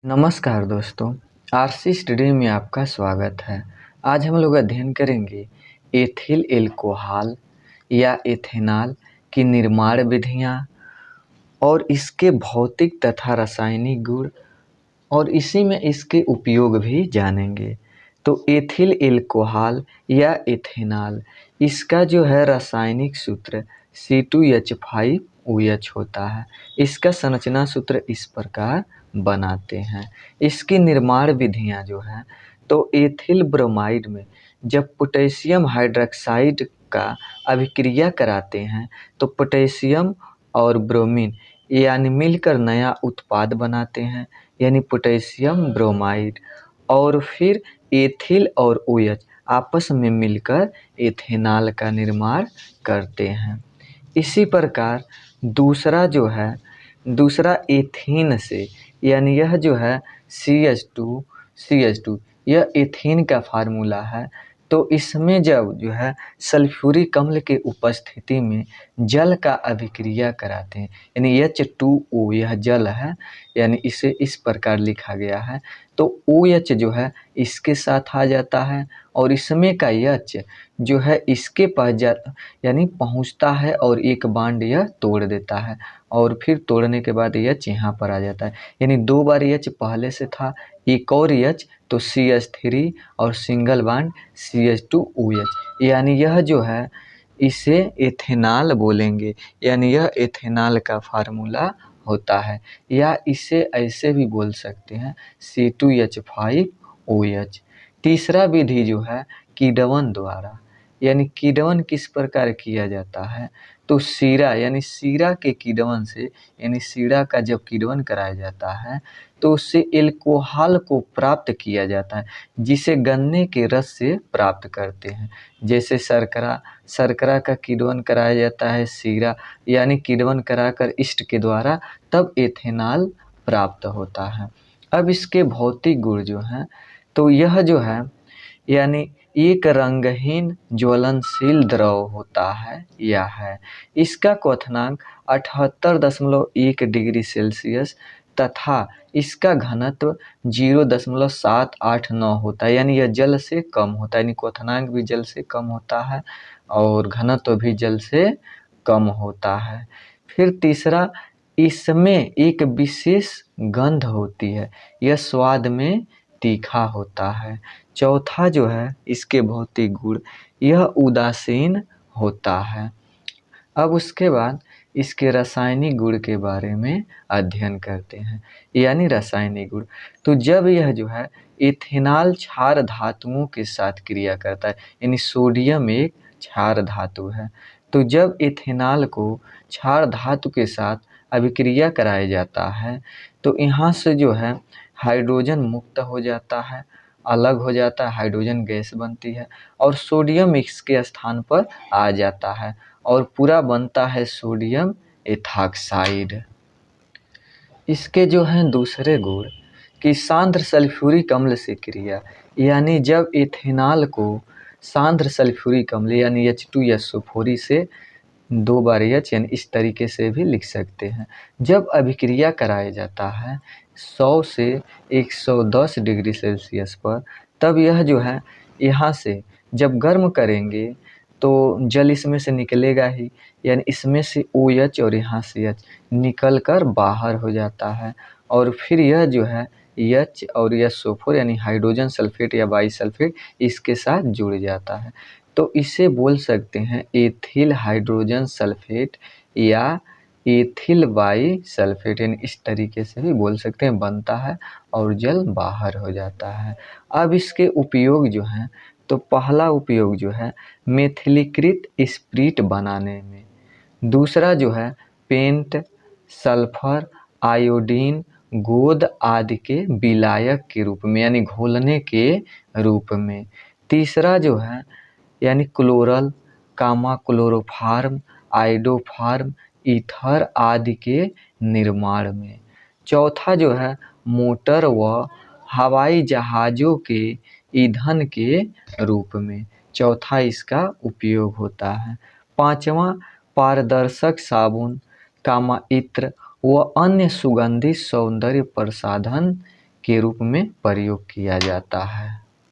नमस्कार दोस्तों, RC study में आपका स्वागत है। आज हम लोग अध्ययन करेंगे एथिल एल्कोहल या एथेनॉल की निर्माण विधियाँ और इसके भौतिक तथा रासायनिक गुण और इसी में इसके उपयोग भी जानेंगे। तो एथिल एल्कोहल या एथेनॉल इसका जो है रासायनिक सूत्र C2H5OH होता है। इसका संरचना सूत्र इस प्रकार बनाते हैं। इसकी निर्माण विधियां जो हैं तो एथिल ब्रोमाइड में जब पोटेशियम हाइड्रोक्साइड का अभिक्रिया कराते हैं तो पोटेशियम और ब्रोमीन यानी मिलकर नया उत्पाद बनाते हैं यानी पोटेशियम ब्रोमाइड, और फिर एथिल और OH आपस में मिलकर एथेनॉल का निर्माण करते हैं। इसी प्रकार दूसरा एथीन से यानी यह जो है CH2 यह एथीन का फार्मूला है। तो इसमें जब जो है सल्फ्यूरिक अम्ल के उपस्थिति में जल का अभिक्रिया कराते हैं यानी H2O यह जल है, यानी इसे इस प्रकार लिखा गया है। तो OH जो है इसके साथ आ जाता है और इसमें का H जो है इसके पास यानी पहुंचता है और एक बांड यह तोड़ देता है और फिर तोड़ने के बाद H यहाँ पर आ जाता है, यानी 2 बार H पहले से था, एक और H तो CH3 और सिंगल बांड CH2OH, यानी यह जो है इसे एथेनॉल बोलेंगे, यानी यह एथेनॉल का फार्मूला होता है। या इसे ऐसे भी बोल सकते हैं C2H5OH। तीसरा विधि जो है किण्वन द्वारा, यानी किण्वन किस प्रकार किया जाता है तो शीरा के किण्वन से, यानी शीरा का जब किण्वन कराया जाता है तो उससे एल्कोहल को प्राप्त किया जाता है, जिसे गन्ने के रस से प्राप्त करते हैं। जैसे शर्करा का किण्वन कराया जाता है शीरा यानी किण्वन कराकर ईस्ट के द्वारा, तब एथेनॉल प्राप्त होता है। अब इसके भौतिक गुण जो हैं तो यह जो है यानी एक रंगहीन ज्वलनशील द्रव होता है या है। इसका क्वथनांक 78.1 डिग्री सेल्सियस तथा इसका घनत्व 0.789 होता है, यानी यह जल से कम होता है, यानी क्वथनांक भी जल से कम होता है और घनत्व भी जल से कम होता है। फिर तीसरा, इसमें एक विशेष गंध होती है, यह स्वाद में तीखा होता है। चौथा जो है इसके भौतिक गुण, यह उदासीन होता है। अब उसके बाद इसके रासायनिक गुण के बारे में अध्ययन करते हैं, यानी रासायनिक गुण। तो जब यह जो है एथेनॉल क्षार धातुओं के साथ क्रिया करता है, यानी सोडियम एक क्षार धातु है, तो जब एथेनॉल को क्षार धातु के साथ अभिक्रिया कराया जाता है तो यहाँ से जो है हाइड्रोजन मुक्त हो जाता है, अलग हो जाता है, हाइड्रोजन गैस बनती है और सोडियम इसके स्थान पर आ जाता है और पूरा बनता है सोडियम एथॉक्साइड। इसके जो हैं दूसरे गुण कि सांद्र सल्फ्यूरिक अम्ल से क्रिया, यानी जब एथेनॉल को सांद्र सल्फ्यूरिक अम्ल यानी H2SO4 से 2 बार H, यानी इस तरीके से भी लिख सकते हैं, जब अभिक्रिया कराया जाता है 100 से 110 डिग्री सेल्सियस पर, तब यह जो है यहाँ से जब गर्म करेंगे तो जल इसमें से निकलेगा ही, यानी इसमें से OH और यहाँ से H निकल कर बाहर हो जाता है और फिर यह जो है H और SO4 यानी हाइड्रोजन सल्फेट या बाईसल्फेट इसके साथ जुड़ जाता है। तो इसे बोल सकते हैं एथिल हाइड्रोजन सल्फेट या एथिल बाईसल्फेट, यानी इस तरीके से भी बोल सकते हैं, बनता है और जल बाहर हो जाता है। अब इसके उपयोग जो हैं तो पहला उपयोग जो है मेथिलीकृत स्प्रिट बनाने में, दूसरा जो है पेंट, सल्फर, आयोडीन, गोंद आदि के विलायक के रूप में यानी घोलने के रूप में, तीसरा जो है यानी क्लोरल, कामा क्लोरोफार्म, आइडोफार्म, ईथर आदि के निर्माण में, चौथा जो है मोटर व हवाई जहाज़ों के ईंधन के रूप में, चौथा इसका उपयोग होता है। पांचवा पारदर्शक साबुन, कामा इत्र व अन्य सुगंधित सौंदर्य प्रसाधन के रूप में प्रयोग किया जाता है।